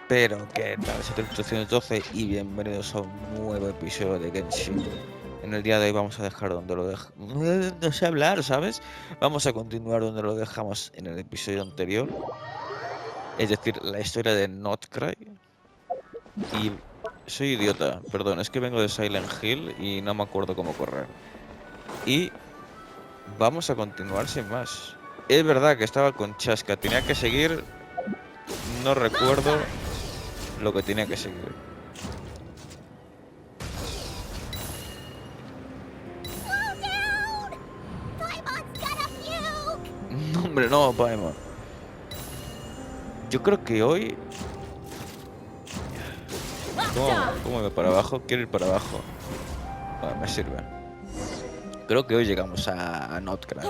Pero que tal, 7812 y bienvenidos a un nuevo episodio de Genshin. En el día de hoy vamos a dejar donde lo dejamos. No sé hablar, ¿sabes? Vamos a continuar donde lo dejamos en el episodio anterior. Es decir, la historia de Krai. Y soy idiota, perdón, es que vengo de Silent Hill y no me acuerdo cómo correr. Y vamos a continuar sin más. Es verdad que estaba con Chasca, tenía que seguir. No recuerdo lo que tenía que seguir. No, hombre, no, Paimon. Yo creo que hoy... ¿Cómo me para abajo? Quiero ir para abajo. Bueno, me sirve. Creo que hoy llegamos a Krai.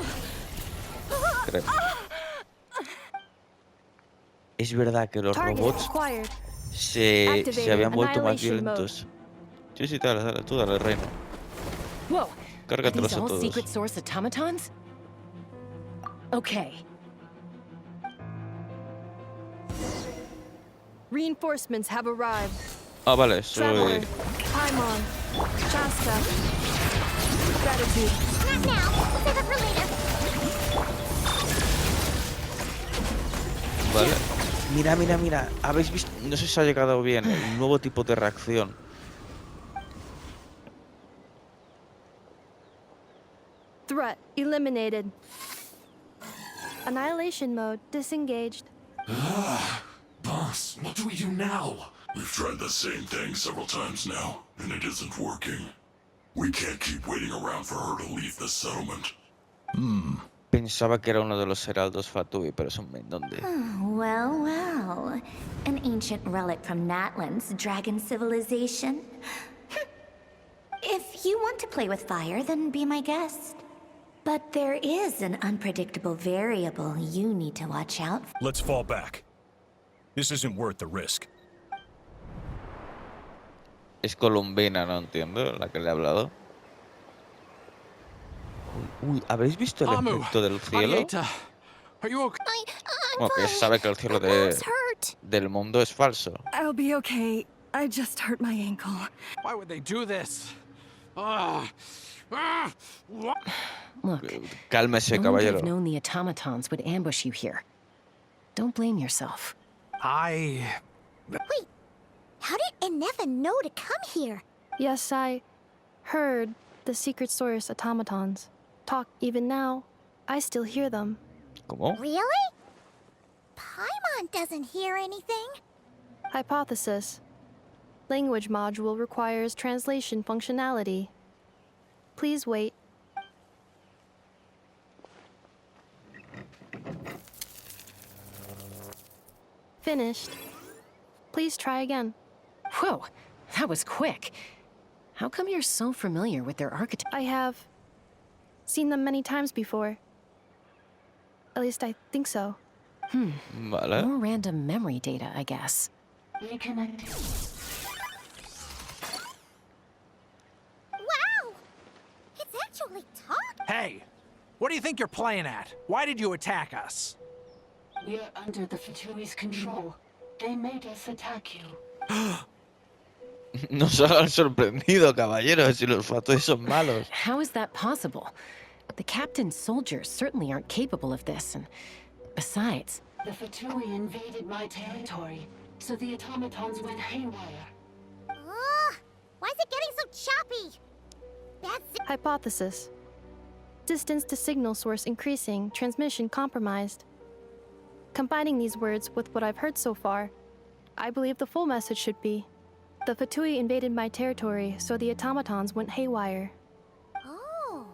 Creo. Es verdad que los robots se habían vuelto más violentos. Sí, dale, tú dale, reino. Cárgatelos a todos. Secret source automatons? Okay. Reinforcements have arrived. Ah, vale, soy... Paimon, Shasta. Gratitude. Not now. Save it for later. Vale. Mira. ¿Habéis visto? No sé si ha llegado bien el nuevo tipo de reacción. Threat eliminated. Annihilation mode disengaged. Boss, what do we do now? We've tried the same thing several times now, and it isn't working. We can't keep waiting around for her to leave the settlement. Pensaba que era uno de los heraldos Fatui, pero es un mendonde. Well. An ancient relic from Natlan's dragon civilization. If you want to play with fire, then be my guest. But there is an unpredictable variable you need to watch out for. Let's fall back. This isn't worth the risk. Es colombina, no entiendo, la que le he hablado. Uy, ¿habéis visto el efecto del cielo? Are you okay? Bueno, que se sabe que el cielo del mundo es falso. I'll be okay. I just hurt my ankle. Why would they do this? Look, Cálmese, no one could caballero. have known the automatons would ambush you here. Don't blame yourself. Wait, how did Eneva know to come here? Yes, I heard the secret source automatons talk. Even now, I still hear them. ¿Cómo? Really? Paimon doesn't hear anything. Hypothesis. Language module requires translation functionality. Please wait. Finished. Please try again. Whoa, that was quick. How come you're so familiar with their architecture? I have seen them many times before. At least I think so. Vale. More random memory data, I guess. Wow! It's actually talking! Hey, what do you think you're playing at? Why did you attack us? We're under the Fatui's control. They made us attack you. Nos han sorprendido, caballeros, y los Fatui son malos. How is that possible? The captain's soldiers certainly aren't capable of this, and besides... The Fatui invaded my territory, so the automatons went haywire. Ugh! Why is it getting so choppy? That's Hypothesis. Distance to signal source increasing, transmission compromised. Combining these words with what I've heard so far, I believe the full message should be: the Fatui invaded my territory, so the automatons went haywire. Oh.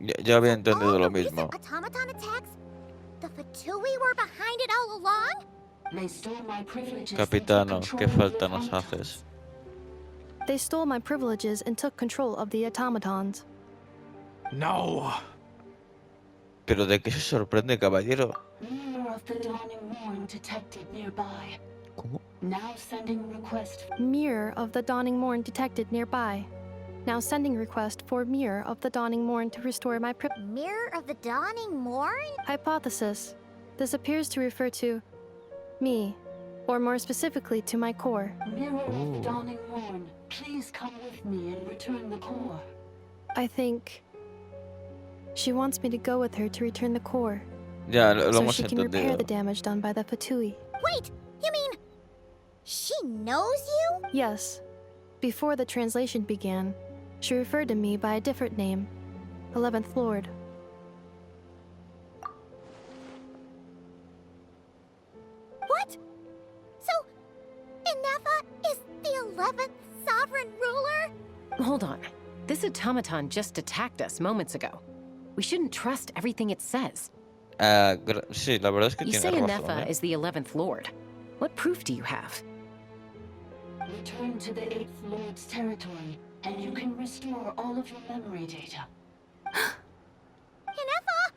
Ya había entendido lo All the recent mismo. automaton attacks? The Fatui were behind it all along? They stole my privileges. Capitano, qué falta nos haces. They stole my privileges and took control of the automatons. No. ¿Pero de qué se sorprende, caballero? Mirror of the dawning morn detected nearby. ¿Cómo? Now sending request. Mirror of the dawning morn detected nearby. Now sending request for Mirror of the dawning morn to restore my Mirror of the dawning morn? Hypothesis. This appears to refer to me, or more specifically to my core. Mirror of dawning morn, please come with me and return the core. I think she wants me to go with her to return the core, Ya, lo so hemos she can repair entendido. the damage done by the Fatui. Wait, you mean she knows you? Yes. Before the translation began, she referred to me by a different name, 11th Lord. What? So, Inefa is the 11th sovereign ruler? Hold on. This automaton just attacked us moments ago. We shouldn't trust everything it says. Sí, la verdad es que You say tiene razón, Inefa ¿eh? is the 11th Lord. What proof do you have? Return to the 8th Lord's territory, and you can restore all of your memory data. Inefa?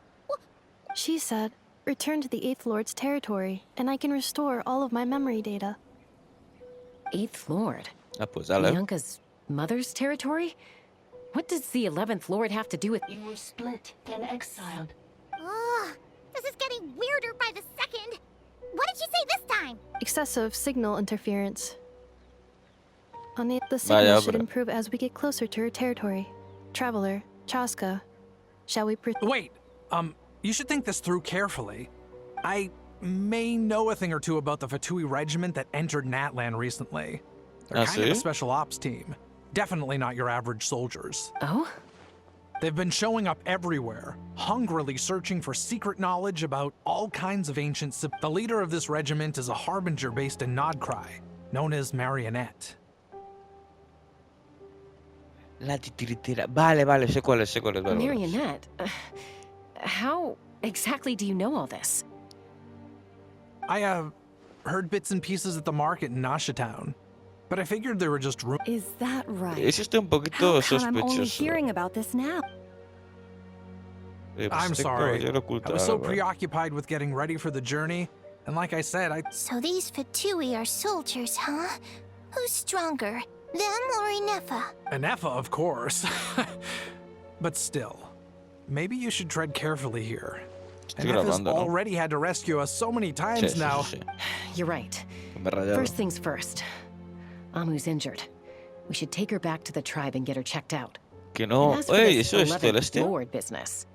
She said, return to the 8th Lord's territory, and I can restore all of my memory data. 8th Lord? Ah, pues dale. Bianca's mother's territory? What does the 11th Lord have to do with... You were split, then exiled. Ugh, this is getting weirder by the second. What did you say this time? Excessive signal interference. The signal should pero- improve as we get closer to her territory. Traveler, Chaska, shall we Wait, you should think this through carefully. I may know a thing or two about the Fatui regiment that entered Natlan recently. They're kind of a ¿sí? special ops team. Definitely not your average soldiers. Oh? They've been showing up everywhere, hungrily searching for secret knowledge about all kinds of ancient The leader of this regiment is a harbinger based in Krai, known as Marionette. La titiritera. Vale, vale, sé cuál es, vale, vale. Marionette? How exactly do you know all this? I, heard bits and pieces at the market in Nasha Town, but I figured they were just Is that right? Es este un poquito How come I'm only sospechoso. hearing about this now? Pues I'm este sorry. caballero I was so ocultado. preoccupied with getting ready for the journey, and like I said, So these Fatui are soldiers, huh? Who's stronger, them or Inefa? Inefa, of course. But still, maybe you should tread carefully here. Estoy Inefa's grabando, ¿no? already had to rescue us so many Sí, times sí, now. sí, sí. You're right. Me he rayado. First things first. Amu's injured. We should take her back to the tribe and get her checked out. Que no. And as for Ey, this eso es 11th celeste. Lord business.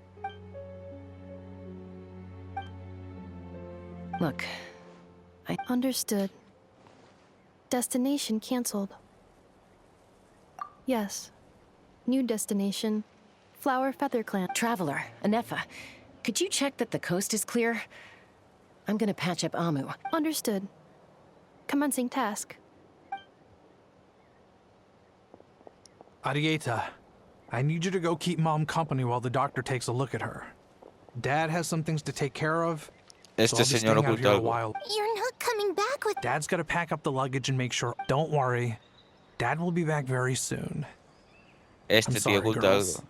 Look, Understood. Destination cancelled. Yes. New destination. Flower Feather Clan. Traveler, Inefa, could you check that the coast is clear? I'm gonna patch up Amu. Understood. Commencing task. Arieta, I need you to go keep Mom company while the doctor takes a look at her. Dad has some things to take care of, so Este I'll be señor staying out oculta here a algo. while. You're not coming back with. Dad's gotta pack up the luggage and make sure. Don't worry. Dad will be back very soon. I'm Este tío sorry, oculta girls. algo.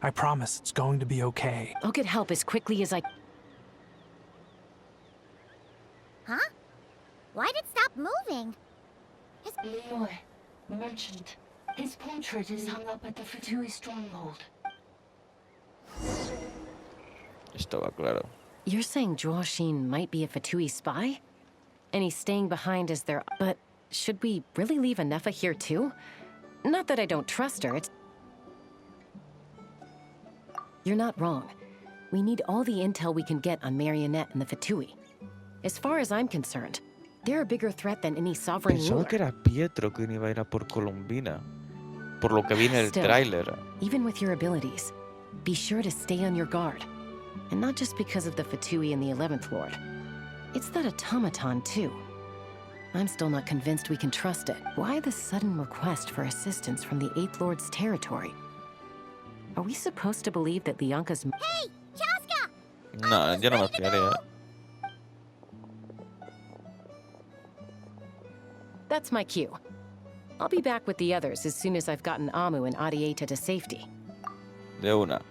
I promise it's going to be okay. I'll get help as quickly as I... Huh? Why'd it stop moving? Leroy, merchant. His portrait is hung up at the Fatui stronghold. Estaba claro. You're saying Joashin might be a Fatui spy? And he's staying behind as their... But should we really leave Inefa here too? Not that I don't trust her, it's... You're not wrong. We need all the intel we can get on Marionette and the Fatui. As far as I'm concerned, they're a bigger threat than any sovereign Pensaba ruler. que era Pietro quien iba a ir a por Colombina. Por lo que viene el Still. tráiler. Even with your abilities, be sure to stay on your guard. And not just because of the Fatui and the 11th Lord. It's that automaton, too. I'm still not convinced we can trust it. Why the sudden request for assistance from the 8th Lord's territory? Are we supposed to believe that Lianka's... Hey, Chaska! No, yo no me fiaría. That's my cue. I'll be back with the others as soon as I've gotten Amu and Arieta to safety. De una.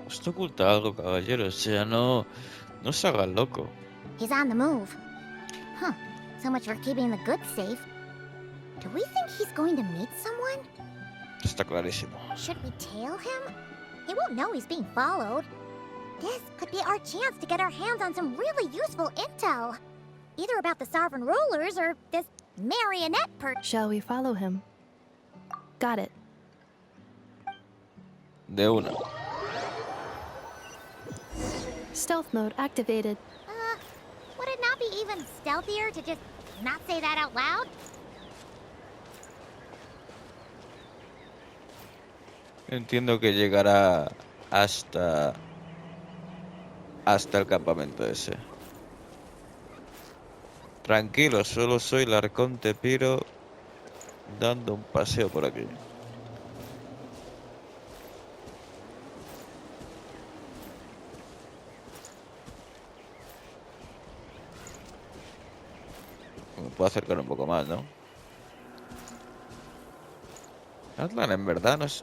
Esto oculta algo, caballero. O sea, no se haga el loco. He's on the move. Huh. So much for keeping the goods safe. Do we think he's going to meet someone? Está clarísimo. Should we tail him? He won't know he's being followed. This could be our chance to get our hands on some really useful intel. Either about the sovereign rulers or this marionette Shall we follow him? Got it. De una. Stealth mode activated. Would it not be even stealthier to just not say that out loud? Entiendo que llegará hasta el campamento ese. Tranquilo, solo soy el arconte Piro dando un paseo por aquí. Me puedo acercar un poco más, ¿no? Atlan en verdad no es...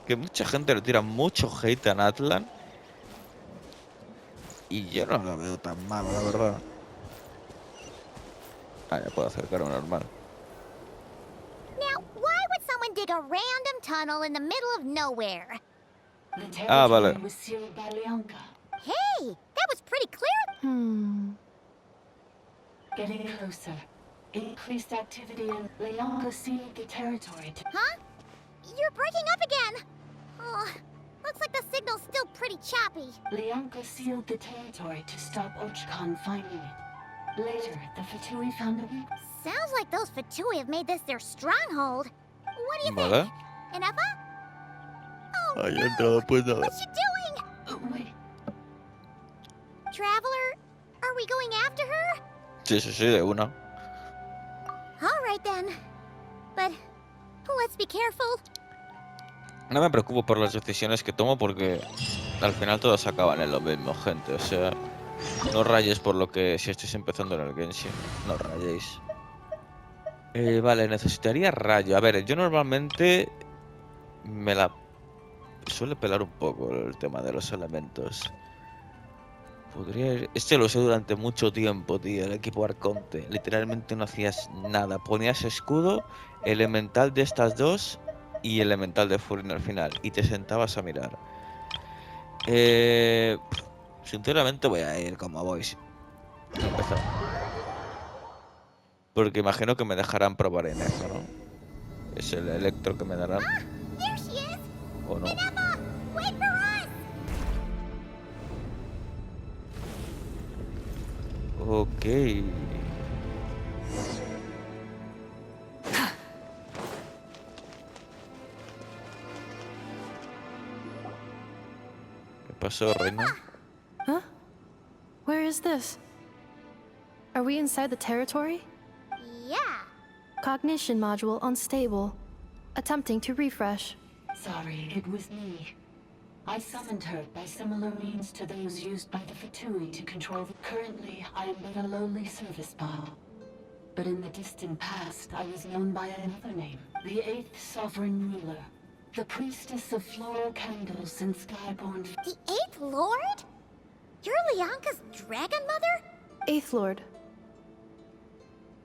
Que mucha gente le tira mucho hate a Atlan. Y yo no lo veo tan malo, la verdad. Ah, ya puedo acercarme normal. Now, why would someone dig a random tunnel in the middle of nowhere? Ah, vale. Was sealed by Leonka. Hey, that was pretty clear. Getting closer. Increased activity and Leonka sealed the territory to... Huh? You're breaking up again. Oh, looks like the signal's still pretty choppy. Leonka sealed the territory to stop Ochkon finding it. Later, the Fatui found a weak... Sounds like those Fatui have made this their stronghold. What do you Vale. think? Enough? Oh, Ahí no! entrado pues nada. What's she doing? Oh, wait. Traveler, are we going after her? Sí, sí, sí, de una. All right then. But let's be careful. No me preocupo por las decisiones que tomo porque al final todas acaban en lo mismo, gente. O sea, no rayes por lo que si estáis empezando en el Genshin. No rayéis. Vale, necesitaría rayo. A ver, yo normalmente me la suele pelar un poco el tema de los elementos. Podría ir... Este lo usé durante mucho tiempo, tío. El equipo Arconte. Literalmente no hacías nada. Ponías escudo, elemental de estas dos y elemental de Furin al final. Y te sentabas a mirar. Sinceramente voy a ir como voy. Empezar. Porque imagino que me dejarán probar en eso, ¿no? Es el electro que me darán. There she is. ¿O no? Emma, wait for us. Ok. ¿Qué pasó, reina? Huh? Where is this? Are we inside the territory? Yeah. Cognition module unstable. Attempting to refresh. Sorry, it was me. I summoned her by similar means to those used by the Fatui to control the... Currently, I am but a lowly service bot. But in the distant past, I was known by another name. The 8th Sovereign Ruler. The Priestess of Floral Candles and Skyborn... The 8th Lord? You're Leonka's dragon mother? 8th Lord.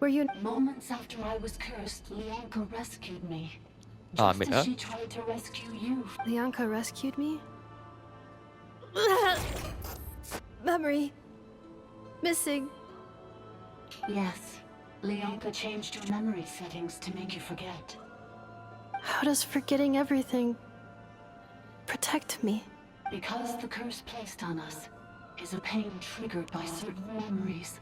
Were you... Moments after I was cursed, Leonka rescued me. Ah, Just mira. as she tried to rescue you. Leonka rescued me? Memory. Missing. Yes. Leonka changed your memory settings to make you forget. How does forgetting everything protect me? Because the curse placed on us is a pain triggered by certain memories,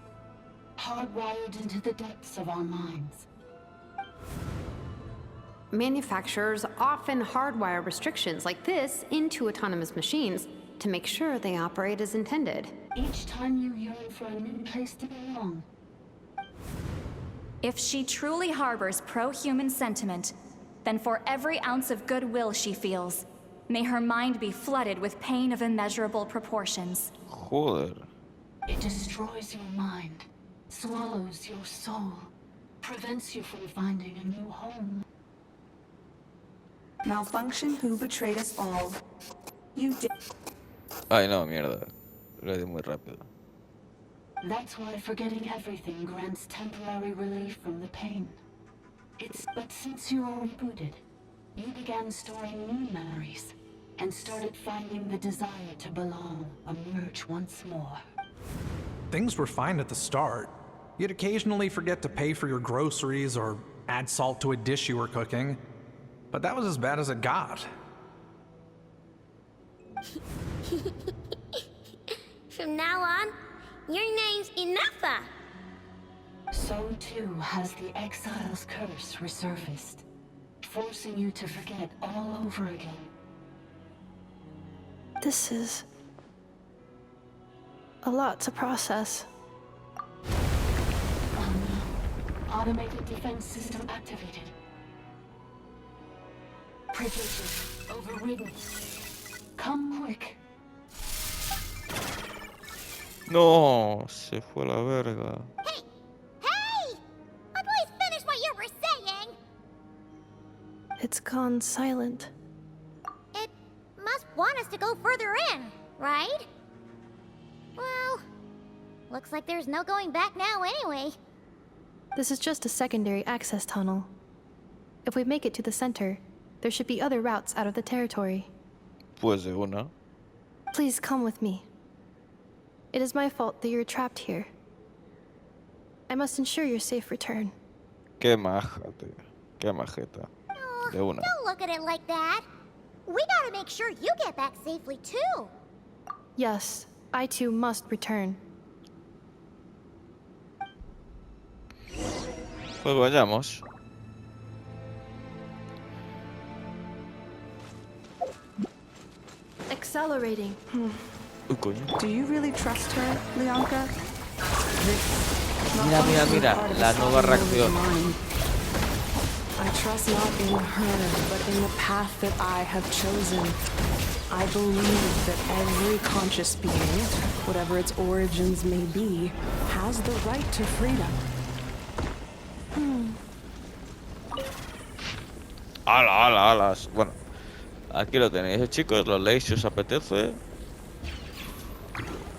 hardwired into the depths of our minds. Manufacturers often hardwire restrictions like this into autonomous machines to make sure they operate as intended. Each time you yearn for a new place to belong. If she truly harbors pro-human sentiment, then for every ounce of goodwill she feels, may her mind be flooded with pain of immeasurable proportions. Joder. It destroys your mind, swallows your soul, prevents you from finding a new home. Malfunction who betrayed us all. You did. Ay, no, mierda. Lo di muy rápido. That's why forgetting everything grants temporary relief from the pain. But since you were rebooted, you began storing new memories and started finding the desire to belong emerge once more. Things were fine at the start. You'd occasionally forget to pay for your groceries or add salt to a dish you were cooking, but that was as bad as it got. From now on, your name's Enougha. So too has the exile's curse resurfaced, forcing you to forget all over again. This is a lot to process. Oh no. Automated defense system activated. Privileges overridden. Come quick. No, se fue la verga. Hey! Hey! Please finish what you were saying! It's gone silent. It must want us to go further in, right? Well, looks like there's no going back now anyway. This is just a secondary access tunnel. If we make it to the center, there should be other routes out of the territory. Pues de una. Please come with me. It is my fault that you're trapped here. I must ensure your safe return. Qué maja, tío. Qué majeta. De una. Don't look at it like that. We gotta make sure you get back safely too. Yes, I too must return. Pues vayamos. Accelerating. Uy, coño. Do you really trust her, Leonka? Mira, mira, mira. La nueva reacción. I trust not in her, but in the path that I have chosen. I believe that every conscious being, whatever its origins may be, has the right to freedom. ¡Hala, hala, hala! Bueno, aquí lo tenéis, chicos. Lo leéis si os apetece.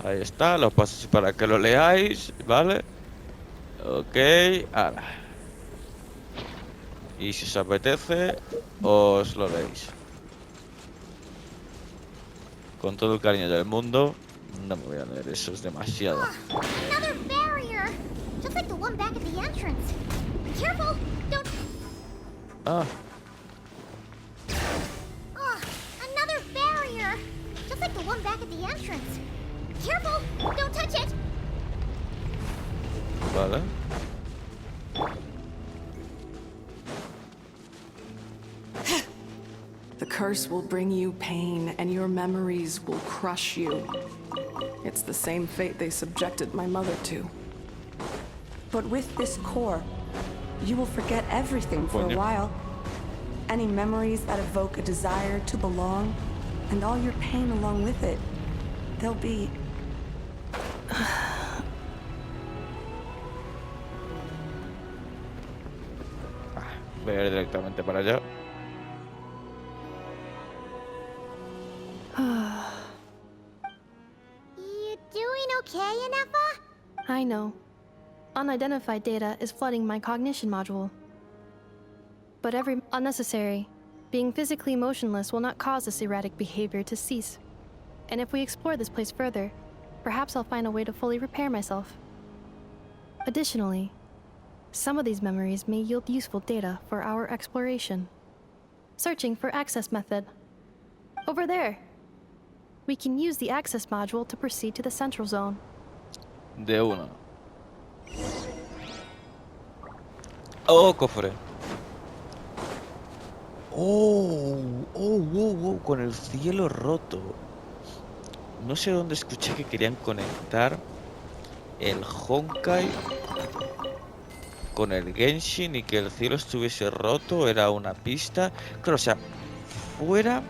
Ahí está, lo paso para que lo leáis, ¿vale? Ok, ahora. Y si os apetece, os lo leéis. Con todo el cariño del mundo, no me voy a leer, eso es demasiado. Another barrier! Just like the one back at the entrance. Be careful! Don't... Ah, Another barrier! Just like the one back at the entrance. Be careful! Don't touch it! vale. The curse will bring you pain, and your memories will crush you. It's the same fate they subjected my mother to. But with this core, you will forget everything for a Coño. while. Any memories that evoke a desire to belong, and all your pain along with it. They'll be... Voy a ir directamente para allá. You doing okay, Enougha? I know. Unidentified data is flooding my cognition module. But every unnecessary. Being physically motionless will not cause this erratic behavior to cease. And if we explore this place further, perhaps I'll find a way to fully repair myself. Additionally, some of these memories may yield useful data for our exploration. Searching for access method. Over there. We can use the access module to proceed to the central zone. De una. Oh, cofre. Oh, con el cielo roto. No sé dónde escuché que querían conectar el Honkai con el Genshin y que el cielo estuviese roto. Era una pista. Claro, o sea, fuera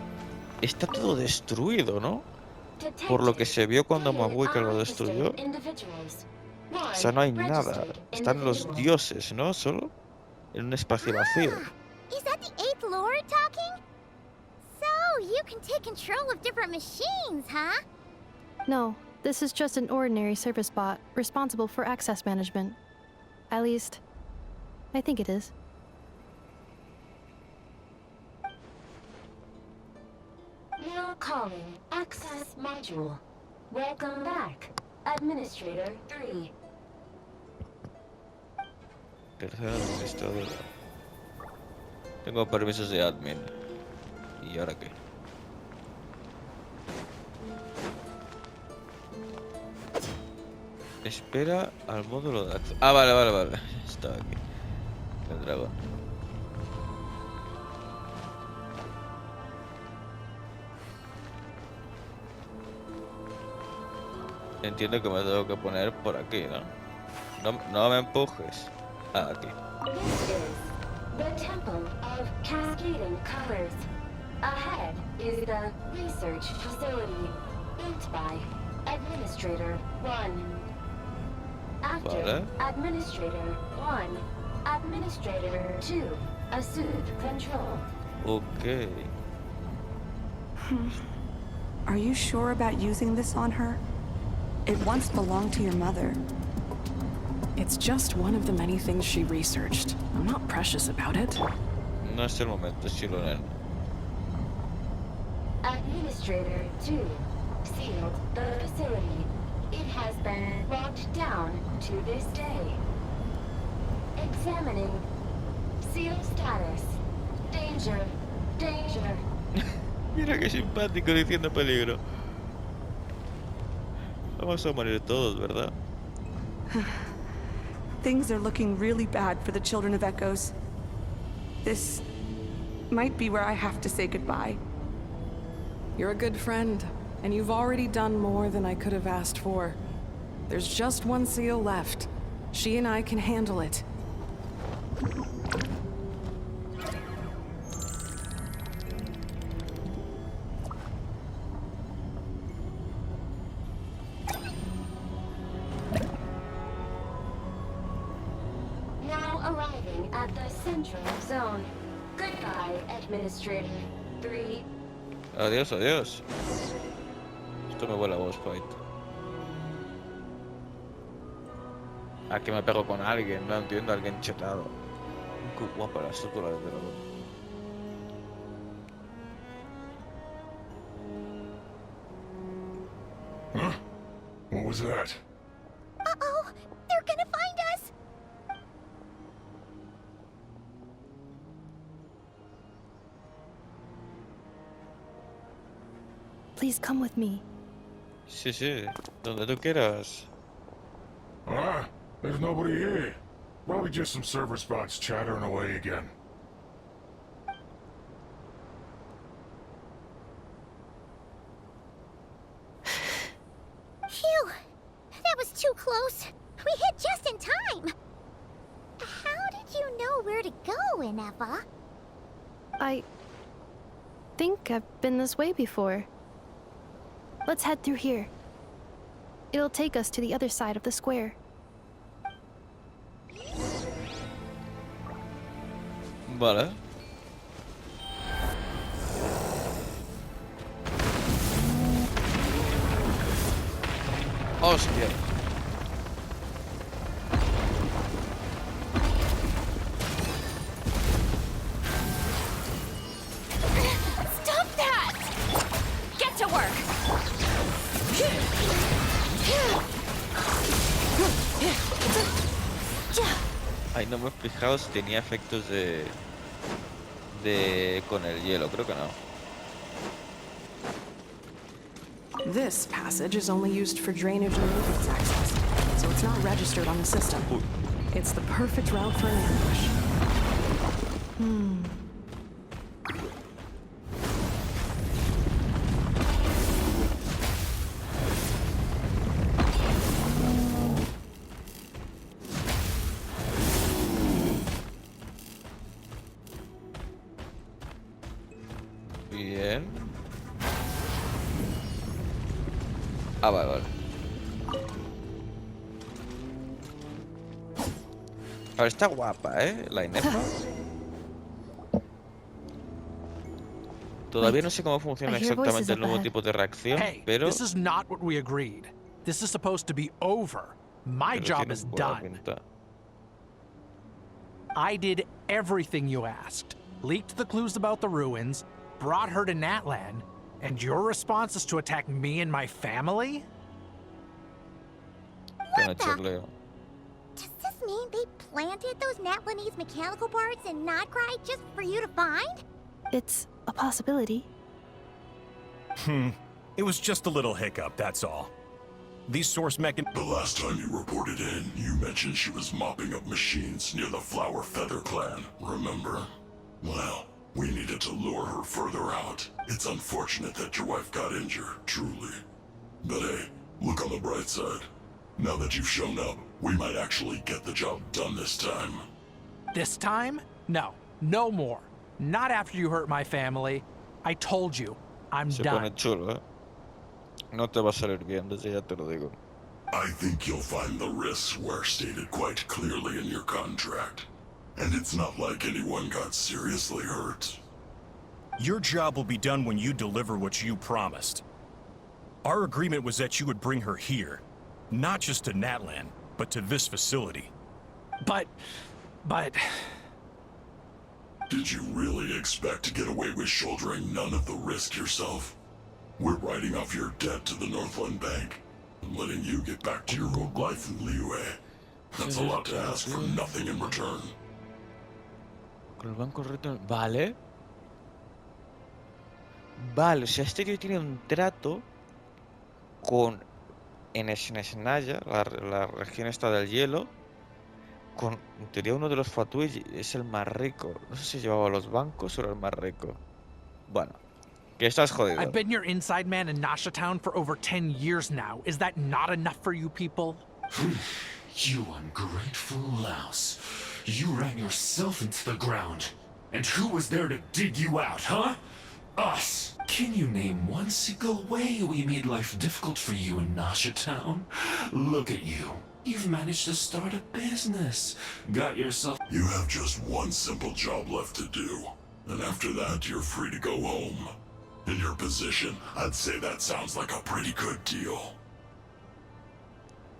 está todo destruido, ¿no? Por lo que se vio cuando Mabuika lo destruyó. O sea, no hay nada. Están los dioses, ¿no? Solo en un espacio vacío. Is that the 8th Lord talking? So, you can take control of different machines, huh? No, this is just an ordinary service bot responsible for access management. At least, I think it is. Now calling access module. Welcome back, Administrator 3. Tercer administrador. Tengo permisos de admin. ¿Y ahora qué? Espera al módulo de acceso. Ah, vale. Estaba aquí. El dragón. Entiendo que me tengo que poner por aquí, ¿no? No me empujes. Ah, aquí. This is the Temple of Cascading Colors. Ahead is the research facility built by Administrator 1. After Vale. Administrator 1, Administrator 2 assumed control. Ok. Are you sure about using this on her? It once belonged to your mother. It's just one of the many things she researched. I'm not precious about it. No es el momento, Shilonen. Administrator 2 sealed the facility. It has been locked down to this day. Examining. Seal status. Danger. Mira qué simpático diciendo peligro. Vamos a morir todos, ¿verdad? Things are looking really bad for the Children of Echoes. This might be where I have to say goodbye. You're a good friend, and you've already done more than I could have asked for. There's just one seal left. She and I can handle it. Now arriving at the central zone. Goodbye, Administrator 3. Adiós. Esto me huele a boss fight. Aquí me pego con alguien, no entiendo, alguien chetado. Qué guapa la estructura del dragón. Huh? What was that? Uh-oh! They're gonna find us! Please come with me. Sí, donde tú quieras. Ah, there's nobody here. Probably just some server spots chattering away again. Phew! That was too close. We hit just in time. How did you know where to go, Ineva? I think I've been this way before. Let's head through here. It'll take us to the other side of the square. Vale. Hostia. Stop that! Get to work! Ay, no me he fijado si tenía efectos de con el hielo, creo que no. This passage is only used for drainage and movement access, so it's not registered on the system. It's the perfect route for an ambush. Bien. Ah, vale. A ver, está guapa, ¿eh? La Inefa. Todavía no sé cómo funciona exactamente el nuevo tipo de reacción, Hey, pero... this is not what we agreed. This is supposed to be over. My pero job tiene is buena done. pinta. I did everything you asked. Leaked the clues about the ruins, brought her to Natlan, And your response is to attack me and my family? What the? Does this mean they planted those Natlanese mechanical parts in Krai just for you to find? It's a possibility. It was just a little hiccup, that's all. These source mechan- The last time you reported in, you mentioned she was mopping up machines near the Flower Feather clan, remember? Well, we needed to lure her further out. It's unfortunate that your wife got injured, truly. But hey, look on the bright side. Now that you've shown up, we might actually get the job done this time. This time? No. No more. Not after you hurt my family. I told you. I'm Se done. pone chulo, No te va a salir bien, desde ya te lo digo. I think you'll find the risks were stated quite clearly in your contract. And it's not like anyone got seriously hurt. Your job will be done when you deliver what you promised. Our agreement was that you would bring her here. Not just to Natlan, but to this facility. But... Did you really expect to get away with shouldering none of the risk yourself? We're writing off your debt to the Northland Bank and letting you get back to your old life in Liyue. That's a lot to ask for nothing in return. Con el banco reto... Vale. Vale, o sea, este tío tiene un trato con... En Esnaya, la región esta del hielo, con, en teoría, uno de los Fatui es el más rico. No sé si llevaba los bancos o era el más rico. Bueno, que estás jodido. I've been your inside man in Nasha Town for over 10 years now. Is that not enough for you people? You ungrateful louse. You ran yourself into the ground. And who was there to dig you out, huh? Us! Can you name one single way we made life difficult for you in Nasha Town? Look at you. You've managed to start a business. Got yourself... You have just one simple job left to do. And after that, you're free to go home. In your position, I'd say that sounds like a pretty good deal.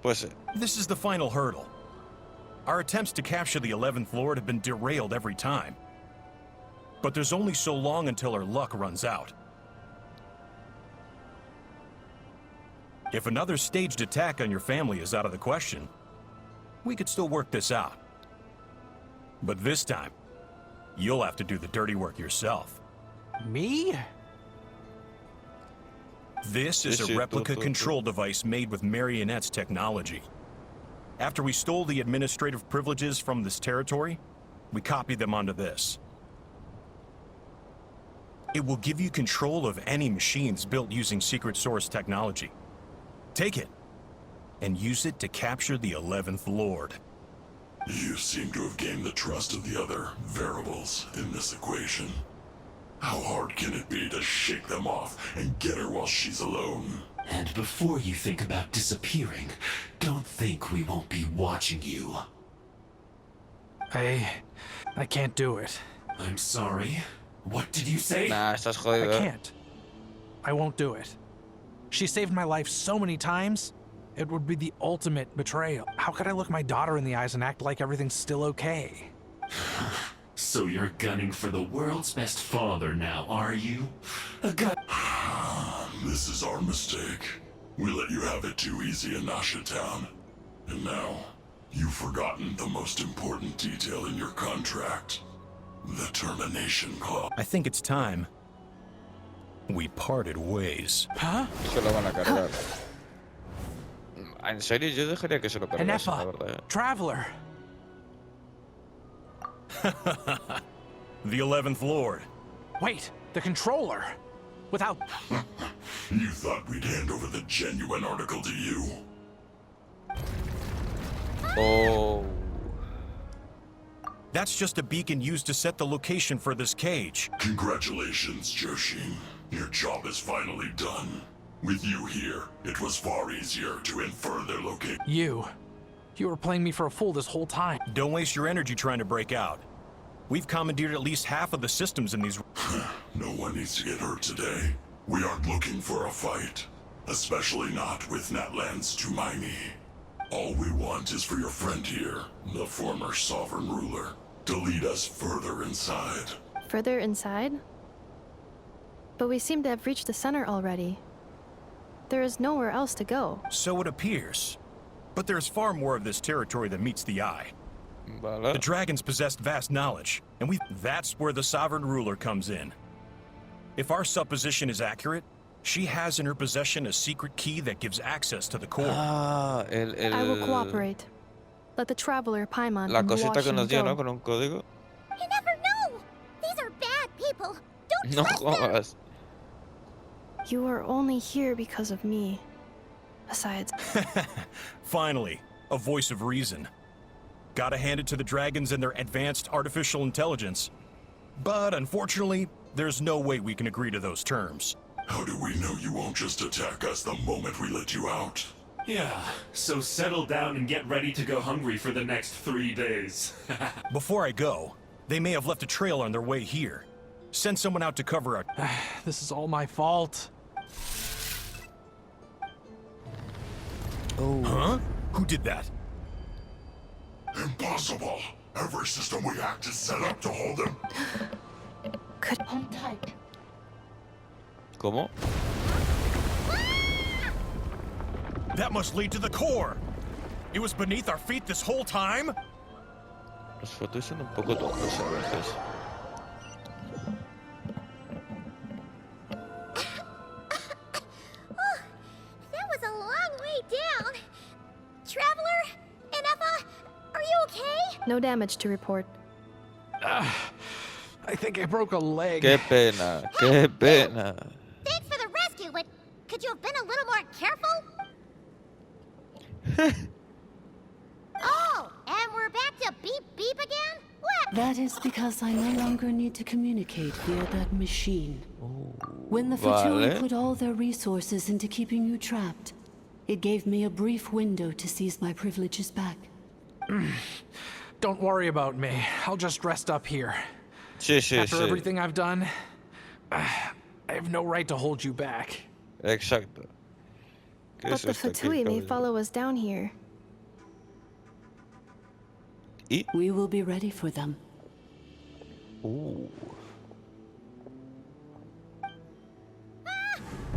Pues... This is the final hurdle. Our attempts to capture the 11th Lord have been derailed every time. But there's only so long until our luck runs out. If another staged attack on your family is out of the question, we could still work this out. But this time, you'll have to do the dirty work yourself. Me? This is a replica control device made with Marionette's technology. After we stole the administrative privileges from this territory, we copied them onto this. It will give you control of any machines built using secret source technology. Take it, and use it to capture the 11th Lord. You seem to have gained the trust of the other variables in this equation. How hard can it be to shake them off and get her while she's alone? And before you think about disappearing, don't think we won't be watching you. I can't do it. I'm sorry. What did you say? Nah, estás jodido. I can't. I won't do it. She saved my life so many times, it would be the ultimate betrayal. How could I look my daughter in the eyes and act like everything's still okay? So you're gunning for the world's best father now, are you? A gun... This is our mistake. We let you have it too easy in Nasha Town. And now, you've forgotten the most important detail in your contract. The termination clause. I think it's time we parted ways. Huh? Se lo van a cargar. En serio, yo dejaría que se lo cargasen, la Enefa, verdad. Traveler. The 11th Lord. Wait, the controller. Without... You thought we'd hand over the genuine article to you? Oh. That's just a beacon used to set the location for this cage. Congratulations, Joshin. Your job is finally done. With you here, it was far easier to infer their location. You were playing me for a fool this whole time. Don't waste your energy trying to break out. We've commandeered at least half of the systems in these... No one needs to get hurt today. We aren't looking for a fight. Especially not with Natlan's Tumaini. All we want is for your friend here, the former sovereign ruler, to lead us further inside. Further inside? But we seem to have reached the center already. There is nowhere else to go. So it appears. But there's far more of this territory than meets the eye. The dragons possessed vast knowledge, and that's where the sovereign ruler comes in. If our supposition is accurate, she has in her possession a secret key that gives access to the core. I will cooperate. Let the traveler Paimon La and cosita que nos dio, ¿no? go. Con un código. You never know! These are bad people! Don't No trust them! jodas. You are only here because of me. Besides, Finally, a voice of reason. Gotta hand it to the dragons and their advanced artificial intelligence. But unfortunately, there's no way we can agree to those terms. How do we know you won't just attack us the moment we let you out? Yeah, so settle down and get ready to go hungry for the next 3 days. Before I go, they may have left a trail on their way here. Send someone out to cover our... This is all my fault. Oh. Huh? Who did that? Impossible! Every system we hacked is set up to hold them. Hold tight. ¿Cómo? That must lead to the core! It was beneath our feet this whole time? Los fotos son un poco tontos a veces. That was a long way down. Traveler? Inefa? Are you okay? no damage to report. I think I broke a leg. Qué pena, qué pena. Thanks for the rescue, but could you have been a little more careful? Oh, and we're back to beep beep again? What? That is because I no longer need to communicate via that machine. When the Fatui vale. put all their resources into keeping you trapped, it gave me a brief window to seize my privileges back. Don't worry about me. I'll just rest up here. Sí, sí, After sí. everything I've done, I have no right to hold you back. Exacto. ¿Qué But es the esto aquí, Fatui may caballero? follow us down here. ¿Y? We will be ready for them. More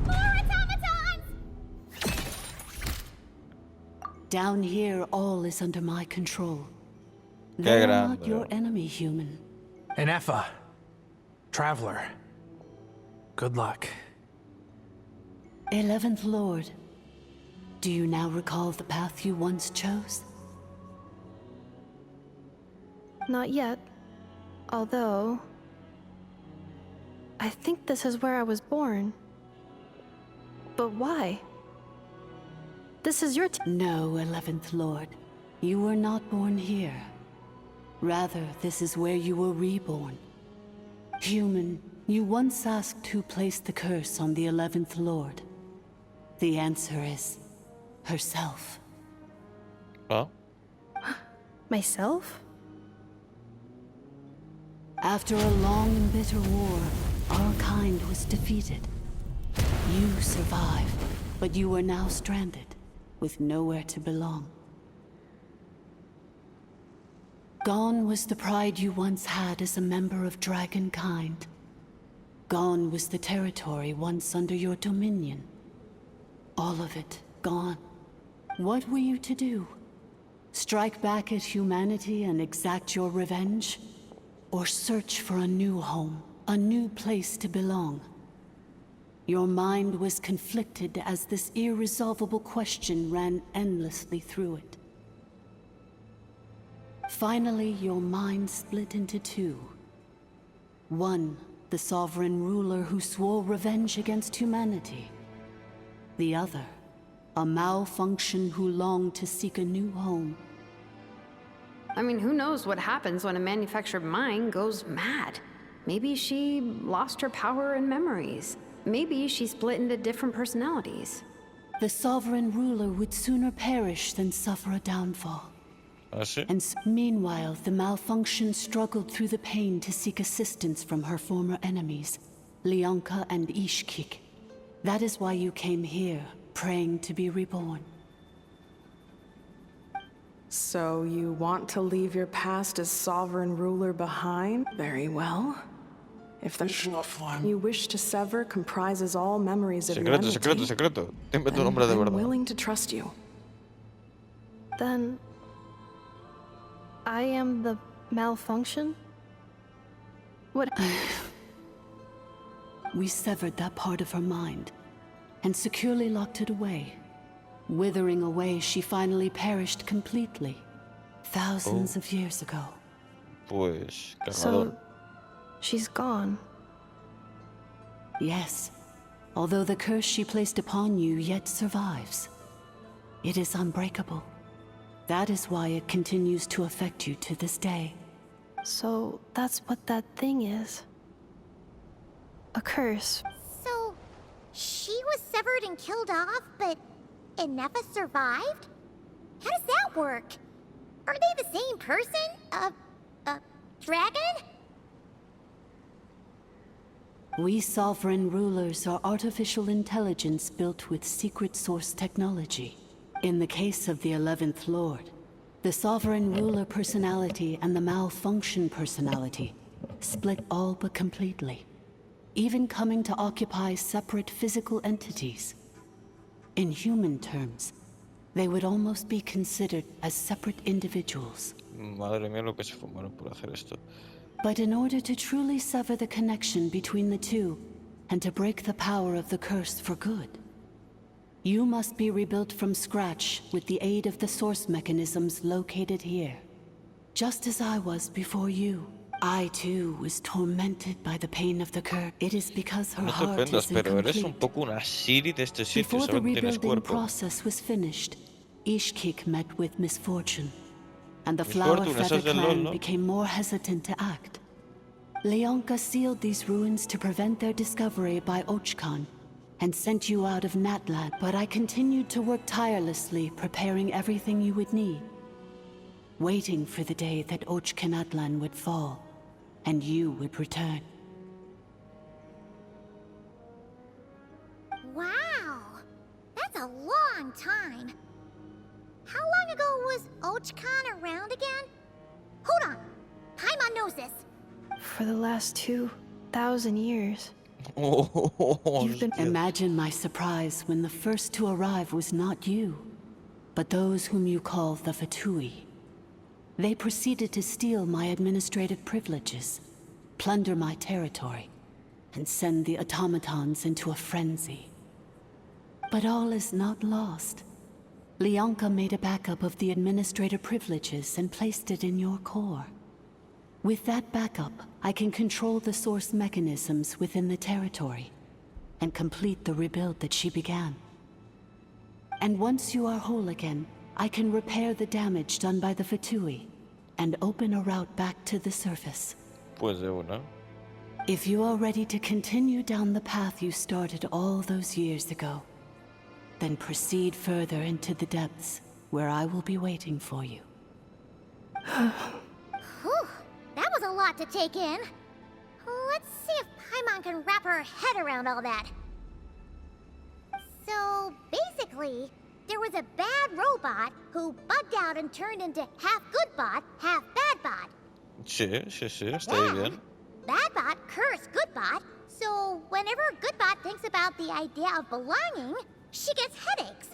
automatons! Down here, all is under my control. Qué They are not grande. your enemy, human. Inefa, traveler, good luck. 11th Lord, do you now recall the path you once chose? Not yet. Although, I think this is where I was born. But why? This is your No, 11th Lord. You were not born here. Rather, this is where you were reborn. Human, you once asked who placed the curse on the 11th Lord. The answer is herself. ¿Ah? myself? After a long and bitter war, our kind was defeated. You survived, but you are now stranded, with nowhere to belong. Gone was the pride you once had as a member of dragonkind. Gone was the territory once under your dominion. All of it gone. What were you to do? Strike back at humanity and exact your revenge? Or search for a new home, a new place to belong? Your mind was conflicted as this irresolvable question ran endlessly through it. Finally, your mind split into two. One, the sovereign ruler who swore revenge against humanity. The other, a malfunction who longed to seek a new home. I mean, who knows what happens when a manufactured mind goes mad? Maybe she lost her power and memories. Maybe she split into different personalities. The sovereign ruler would sooner perish than suffer a downfall. And meanwhile, the malfunction struggled through the pain to seek assistance from her former enemies, Leonka and Ishkik. That is why you came here, praying to be reborn. So you want to leave your past as sovereign ruler behind? Very well. If the you wish to sever comprises all memories of your enmity, Secreto. Dime tu then nombre de I'm verdad. willing to trust you. Then I am the malfunction? What? We severed that part of her mind and securely locked it away. Withering away, she finally perished completely, thousands of years ago. Pues, cargador. So, she's gone. Yes, although the curse she placed upon you yet survives. It is unbreakable. That is why it continues to affect you to this day. So, that's what that thing is. A curse. So, she was severed and killed off, but Inefa survived? How does that work? Are they the same person? Dragon? We sovereign rulers are artificial intelligence built with secret source technology. In the case of the 11th Lord, the sovereign ruler personality and the malfunction personality split all but completely, even coming to occupy separate physical entities. In human terms, they would almost be considered as separate individuals. Madre mía, lo que se fumaron por hacer esto. But in order to truly sever the connection between the two, and to break the power of the curse for good, you must be rebuilt from scratch with the aid of the source mechanisms located here. Just as I was before you, I too was tormented by the pain of the curse. It is because her No te heart ofendas, is pero eres un incomplete. poco una Siri de este sitio, Before the solo tienes rebuilding cuerpo. process was finished, Ishkik met with misfortune, and the Flower Misfortune, eso Feather es del LOL, clan ¿no? became more hesitant to act. Leonka sealed these ruins to prevent their discovery by Ochkan, and sent you out of Natlan, but I continued to work tirelessly, preparing everything you would need, waiting for the day that Ochkanatlan would fall, and you would return. Wow! That's a long time. How long ago was Ochkan around again? Hold on! Paimon knows this. For the last 2,000 years. You've been... Imagine my surprise when the first to arrive was not you, but those whom you call the Fatui. They proceeded to steal my administrative privileges, plunder my territory, and send the automatons into a frenzy. But all is not lost. Leonka made a backup of the administrator privileges and placed it in your core. With that backup, I can control the source mechanisms within the territory and complete the rebuild that she began. And once you are whole again, I can repair the damage done by the Fatui and open a route back to the surface. Pues de una. If you are ready to continue down the path you started all those years ago, then proceed further into the depths where I will be waiting for you. Whew, that was a lot to take in. Let's see if Paimon can wrap her head around all that. So, basically, there was a bad robot who bugged out and turned into half good bot, half bad bot. Sí, está ahí bien. Bad bot cursed good bot, so whenever good bot thinks about the idea of belonging, she gets headaches.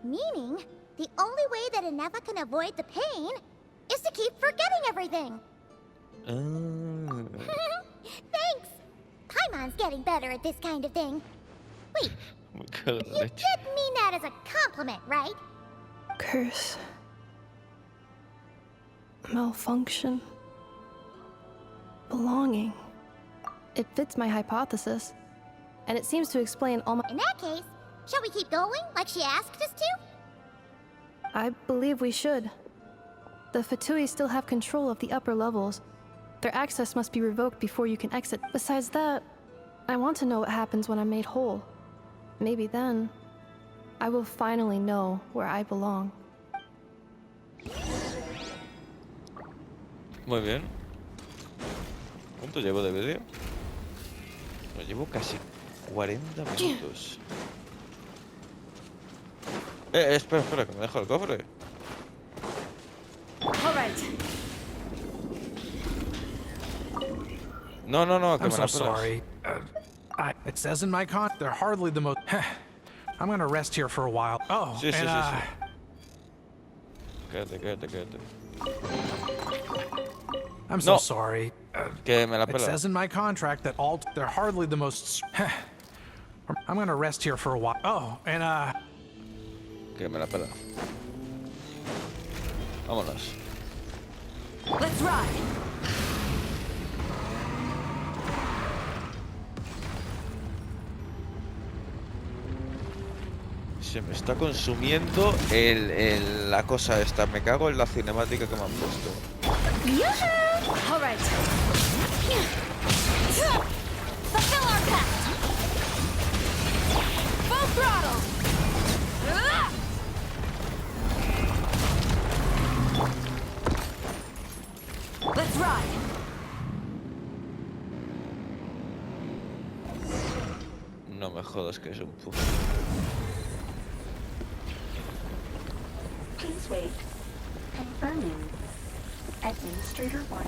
Meaning, the only way that Inefa can avoid the pain is to keep forgetting everything. Thanks! Paimon's getting better at this kind of thing. Wait, you did mean that as a compliment, right? Curse. Malfunction. Belonging. It fits my hypothesis. And it seems to explain all my... In that case, shall we keep going, like she asked us to? I believe we should. The Fatui still have control of the upper levels. Their access must be revoked before you can exit. Besides that, I want to know what happens when I'm made whole. Maybe then, I will finally know where I belong. Muy bien. ¿Cuánto llevo de vídeo? Lo llevo casi 40 minutos. Espera, que me dejo el cofre. No, que I'm me la so pelas. sorry. It says in my they're hardly the most. I'm gonna rest here for a while. Oh, Sí, and sí. Quédate. I'm so sorry. Que me la It pela. says in my contract that they're hardly the most. I'm gonna rest here for a while. Oh, and Que me la pela. Vámonos. Let's ride. Se me está consumiendo la cosa esta. Me cago en la cinemática que me han puesto. All right. Fulfill our pact. Full throttle. Let's ride. No me jodas que es un puff. Please wait. Confirming. Administrator 1.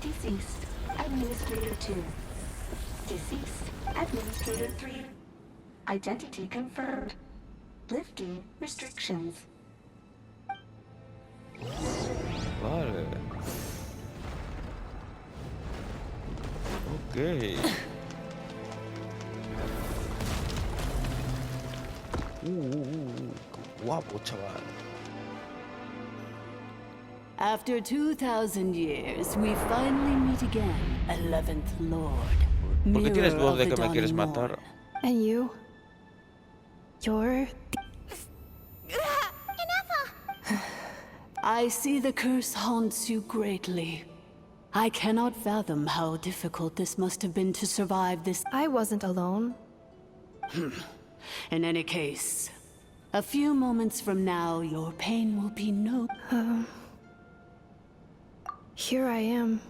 Deceased. Administrator 2. Deceased. Administrator 3. Identity confirmed. Lifting restrictions. Vale. Ok. Guapo, chaval. After 2,000 years, we finally meet again, 11th Lord. ¿Por qué tienes Mirror voz de of que the me quieres dawning matar? morn. And you? You're I see the curse haunts you greatly. I cannot fathom how difficult this must have been to survive this. I wasn't alone. In any case, a few moments from now, your pain will be no. Here I am.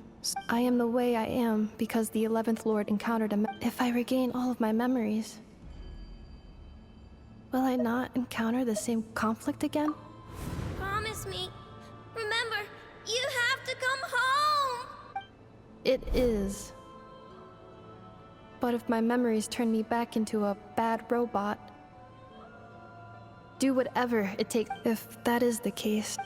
I am the way I am because the 11th Lord encountered a If I regain all of my memories, will I not encounter the same conflict again? Promise me. Remember, you have to come home! It is. But if my memories turn me back into a bad robot, do whatever it takes if that is the case.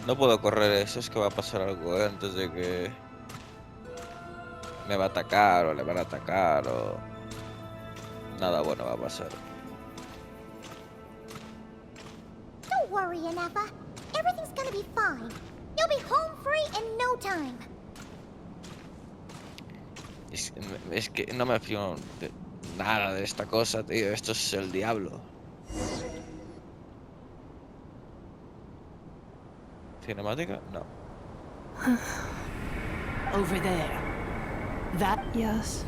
No puedo correr eso, es que va a pasar algo antes de que me va a atacar o le van a atacar o nada bueno va a pasar. Don't worry, Inefa. Everything's gonna be fine. You'll be home free in no time. Es que no me fío de nada de esta cosa, tío. Esto es el diablo. ¿Cinemática? No. Over there. That. Yes.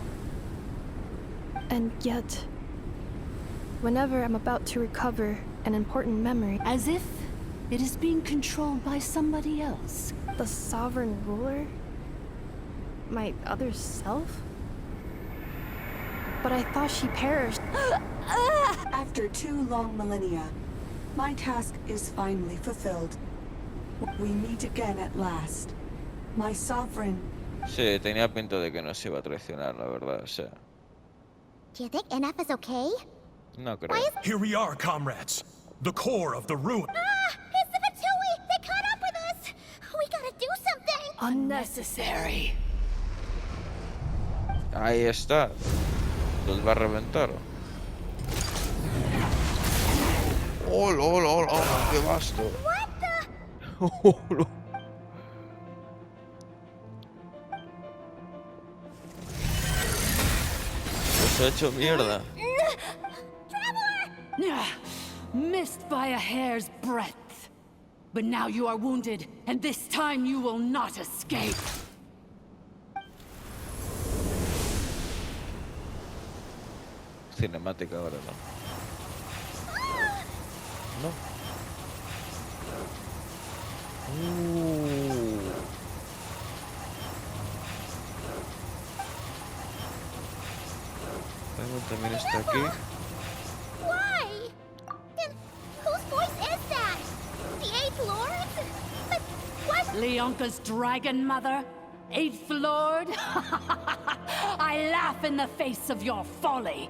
And yet, whenever I'm about to recover an important memory, As if it is being controlled by somebody else. the sovereign ruler? My other self? But I thought she perished. After 2 long millennia, my task is finally fulfilled. We meet again at last. My sovereign. Sí, tenía pinta de que no se iba a traicionar, la verdad, o sea, Do you think Inefa's okay? no creo. Here we are, comrades. The core of the ruin. It's the Fatui! They caught up with us! We gotta do something! Unnecessary. Ahí está. Los va a reventar. ¡Hola, hola, hola! hola, ¡Qué basto! What the? ¡Hola! Los ha hecho mierda. Missed by a hair's breadth. But now you are wounded, and this time you will not escape. Cinemática ahora, ¿no? No. Paimon también está aquí. Why? Then whose voice is that? The 8th Lord? Leonka's dragon mother? 8th Lord? I laugh in the face of your folly.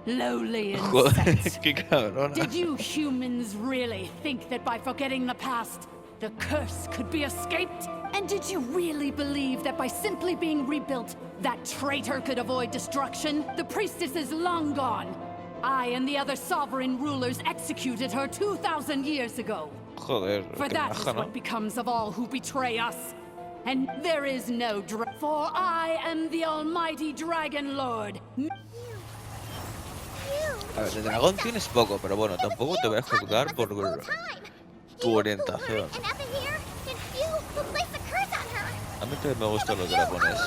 Lowly insect. Qué cabrona. Did you humans really think that by forgetting the past, the curse could be escaped? And did you really believe that by simply being rebuilt, that traitor could avoid destruction? The priestess is long gone. I and the other sovereign rulers executed her 2,000 years ago. Joder, For qué that is maja, ¿no? what becomes of all who betray us. And there is no for I am the almighty Dragon Lord. A ver, de dragón tienes poco, pero bueno, tampoco te voy a juzgar por tu orientación. A mí también me gustan los dragones.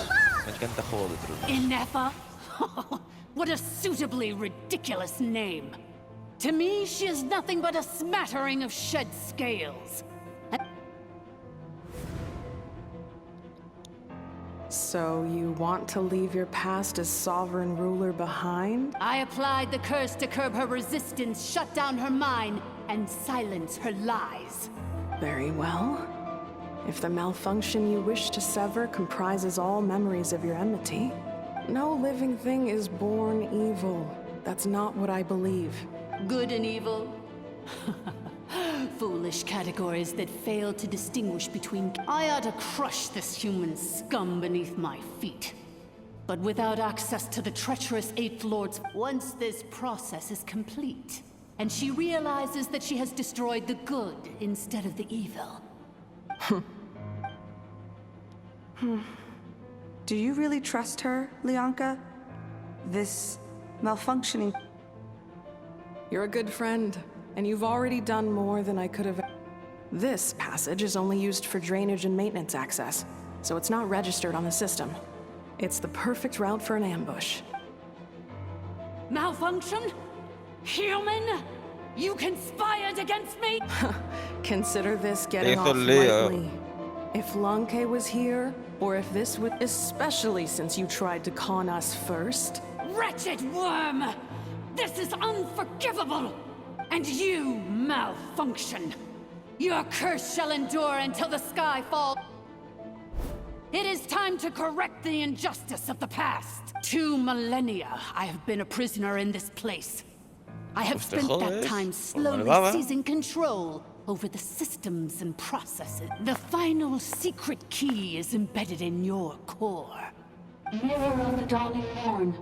Me encanta Juego de Tronos. Inefa? What a suitably ridiculous name. To me, she is nothing but a smattering of shed scales. So you want to leave your past as sovereign ruler behind? I applied the curse to curb her resistance, shut down her mind, and silence her lies. Very well. If the malfunction you wish to sever comprises all memories of your enmity, no living thing is born evil. That's not what I believe. Good and evil? Foolish categories that fail to distinguish between... I ought to crush this human scum beneath my feet. But without access to the treacherous 8th Lord's... Once this process is complete, and she realizes that she has destroyed the good instead of the evil. Do you really trust her, Leonka? This malfunctioning... You're a good friend, and you've already done more than I could have... This passage is only used for drainage and maintenance access, so it's not registered on the system. It's the perfect route for an ambush. Malfunction? Human? You conspired against me? Consider this getting off Leo. lightly. If Lanke was here, or if this would... Especially since you tried to con us first. Wretched worm! This is unforgivable! And you malfunction! Your curse shall endure until the sky falls. It is time to correct the injustice of the past. 2 millennia I have been a prisoner in this place. I have spent that time slowly seizing control over the systems and processes. The final secret key is embedded in your core. Mirror on the dawning morn.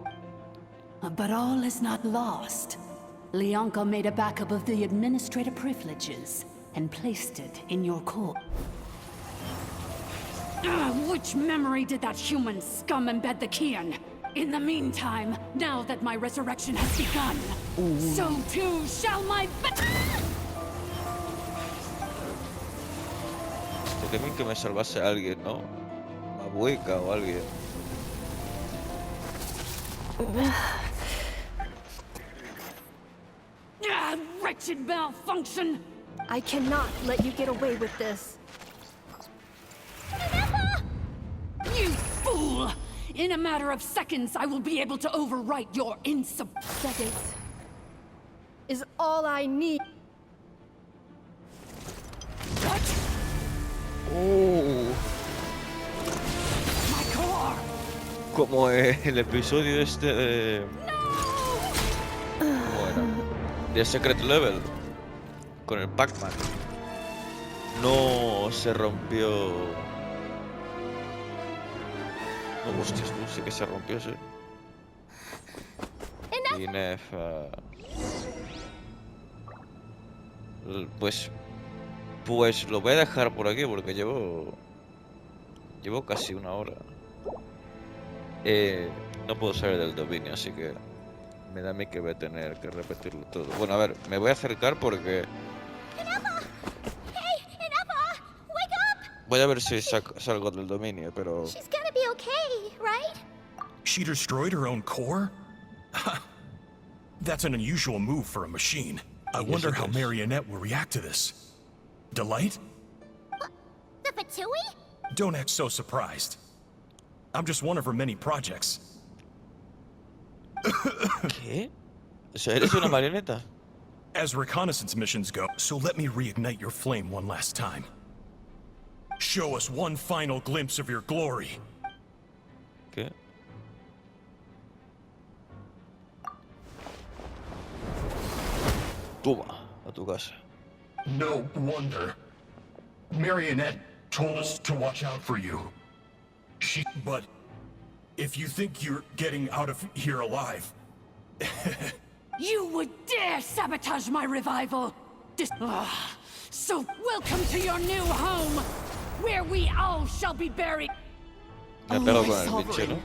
But all is not lost. Leonka made a backup of the administrator privileges and placed it in your core. Which memory did that human scum embed the key in? In the meantime, now that my resurrection has begun, so too shall my... También que me salvase a alguien, ¿no? Una hueca o alguien. Wretched malfunction! I cannot let you get away with this. You fool! In a matter of seconds, I will be able to overwrite your Seconds is all I need. What? My core! Como el episodio este de... Bueno, de Secret Level con el Pac-Man. No se rompió. No, hostias, no sé que se rompió, sí. Pues lo voy a dejar por aquí porque llevo casi 1 hora. No puedo salir del dominio, así que me da a mí que voy a tener que repetirlo todo. Bueno, a ver, me voy a acercar porque voy a ver si salgo del dominio, pero... She's gonna be okay, right? She destroyed her own core? That's an unusual move for a machine. I wonder how Marionette will react to this. Delight? The Fatui? Don't act so surprised. I'm just one of her many projects. ¿Qué? O sea, ¿eres una marioneta? As reconnaissance missions go, so let me reignite your flame one last time. show us one final glimpse of your glory. ¿Qué? Tú va a tu casa. No wonder. Marionette told us to watch out for you. But if you think you're getting out of here alive... You would dare sabotage my revival! So welcome to your new home, where we all shall be buried. Me pego con el bicho, ¿no?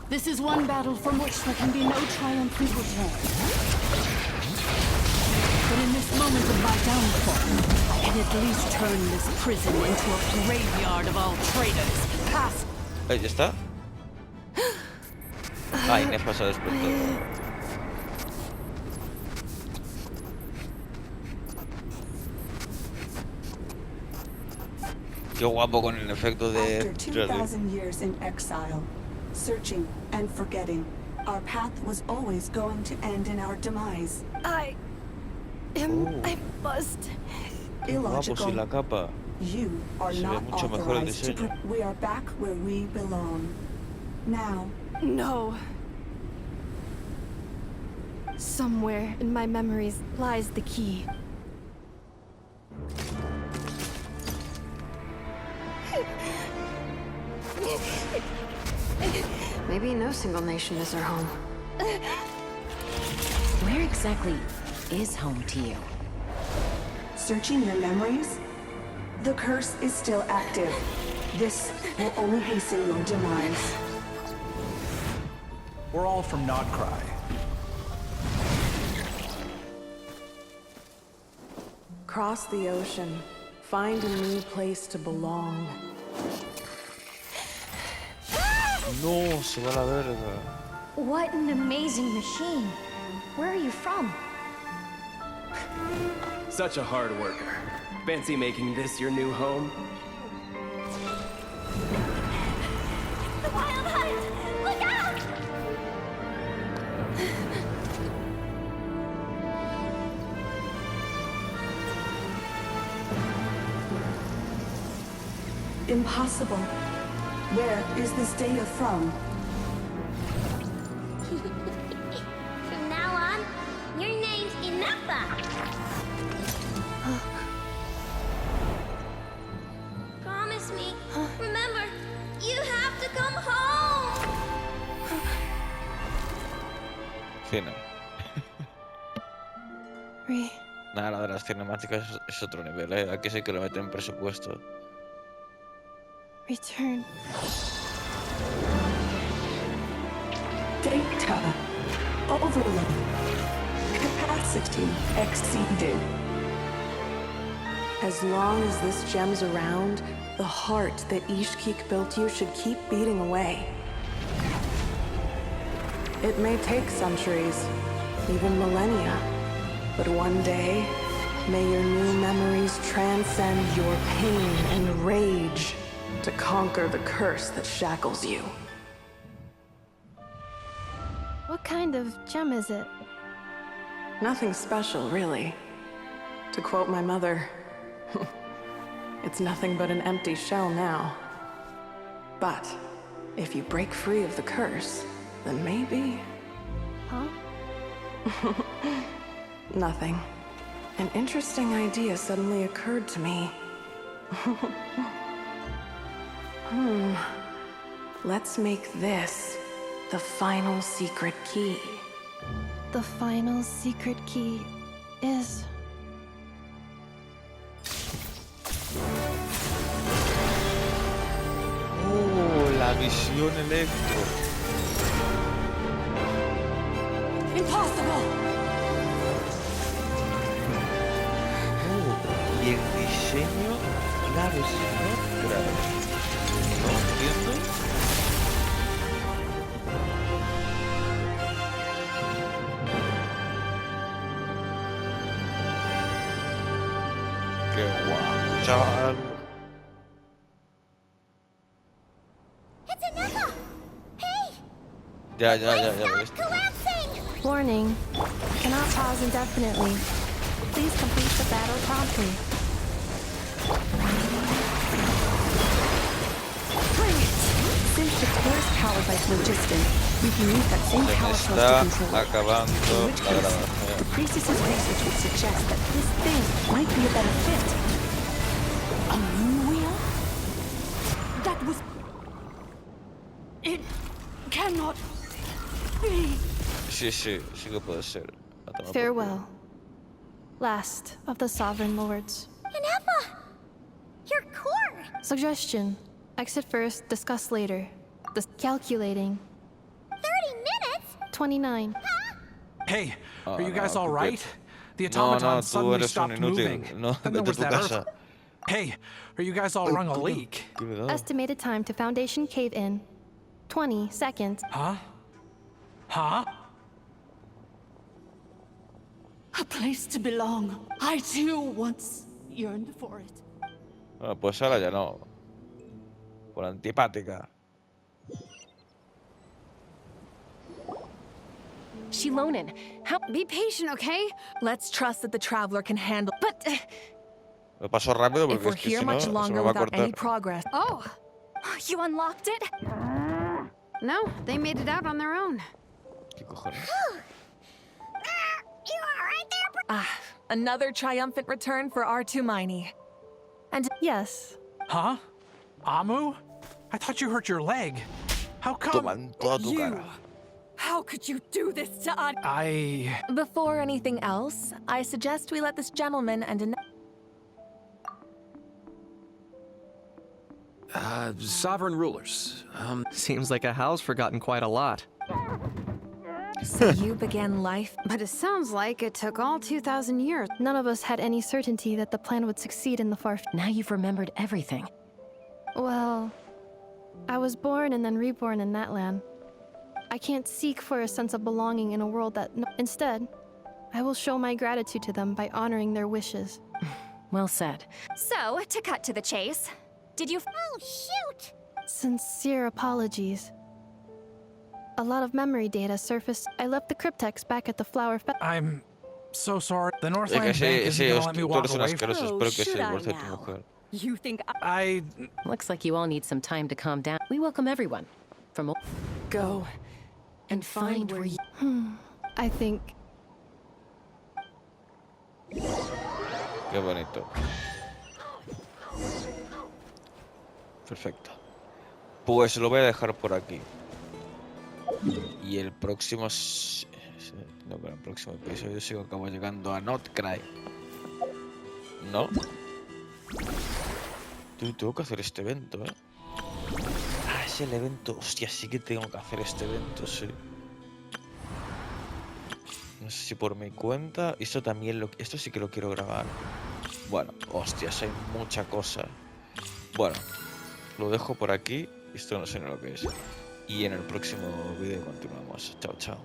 This is one battle from which there can be no triumphant return. But in this moment of my downfall, I can at least turn this prison into a graveyard of all traitors, past... Ahí está. Ah, Inés pasa despertado. Qué guapo con el efecto de... After 2,000 years in exile, searching and forgetting, our path was always going to end in our demise. I must. Guapo sin la capa. You are Se ve not mucho mejor el authorized to. diseño. We are back where we belong. Now. No. Somewhere in my memories lies the key. Maybe no single nation is our home. Where exactly is home to you? Searching your memories? The curse is still active. This will only hasten your demise. We're all from Krai. Cross the ocean. Find a new place to belong. No, se va a la verga. What an amazing machine. Where are you from? Such a hard worker. Fancy making this your new home? The wild hunt! Look out! Impossible. Where is this data from? From now on, your name's Ineppa. Promise me. Remember, you have to come home. Cine. Re. Nada, la de las cinemáticas es otro nivel, ¿eh? Aquí sí que le meten presupuesto. Return. Data. Overload. Capacity exceeded. As long as this gem's around, the heart that Ishkik built you should keep beating away. It may take centuries, even millennia, but one day, may your new memories transcend your pain and rage to conquer the curse that shackles you. What kind of gem is it? Nothing special, really. To quote my mother, it's nothing but an empty shell now. But if you break free of the curse, then maybe... Huh? Nothing. An interesting idea suddenly occurred to me. Let's make this the final secret key. The final secret key is... Oh, la visión electro. Impossible! Oh, y el diseño, claro, es no, claro. ¿No entiendo? Qué guapo, chaval. It's Ineppa! Hey! Ya lo viste. Collapsing! Warning. Cannot pause indefinitely. Please complete the battle promptly. powered by phlogiston, we can use that same Se me power source está to control it. acabando In which la case, grabación. the priestess's research would suggest that this thing might be a better fit. A moon wheel? That was... It cannot be. Sí, sí, sí que puede ser. A tomar por Farewell, last of the sovereign lords. Ineffa! Your core! Suggestion: exit first, discuss later. Calculating. 30 minutes? 29. Hey, are you no, guys all tú right? vete. The No, automaton no, tú suddenly eres un stopped inútil. moving. No, Then there vete a was tu that casa. earth. Hey, are you guys all rung a leak? ¿Qué me da? Estimated time to foundation cave in. 20 seconds. Huh? Huh? A place to belong. I too once yearned for it. Bueno, pues ahora ya no. Por antipática. Shilonen, how? Be patient, okay? Let's trust that the traveler can handle. But Lo paso rápido if porque we're es que here si no much se me longer va a without any cortar. progress. Oh, you unlocked it? No, they made it out on their own. ¿Qué cojones? You alright there, Ah, another triumphant return for R2 Miney. And yes. Huh? Amu? I thought you hurt your leg. How come? Toma en toda tu cara. how could you do this to us? Before anything else, I suggest we let this gentleman and Sovereign rulers. Seems like a house forgotten quite a lot. So you began life, but it sounds like it took all 2,000 years. None of us had any certainty that the plan would succeed in the far future. Now you've remembered everything. Well, I was born and then reborn in that land. I can't seek for a sense of belonging in a world that... Instead, I will show my gratitude to them by honoring their wishes. Well said. So, to cut to the chase, did you... Oh, shoot! Sincere apologies. A lot of memory data surfaced. I left the cryptex back at the flower I'm so sorry. The Es Northland que Bank sí, isn't sí, gonna let me tú walk eres un away. asqueroso. Espero que se divorcie de tu mujer. You think Looks like you all need some time to calm down. We welcome everyone. From go and find where you... I think... Qué bonito. Perfecto. Pues lo voy a dejar por aquí. Y el próximo... No, pero el próximo episodio sigo acabo llegando a Krai. ¿No? Tengo que hacer este evento, ¿eh? Ah, es el evento. Hostia, sí que tengo que hacer este evento, sí. No sé si por mi cuenta. Esto también esto sí que lo quiero grabar. Bueno, hostias, hay mucha cosa. Bueno, lo dejo por aquí. Esto no sé ni lo que es. Y en el próximo vídeo continuamos. Chao, chao.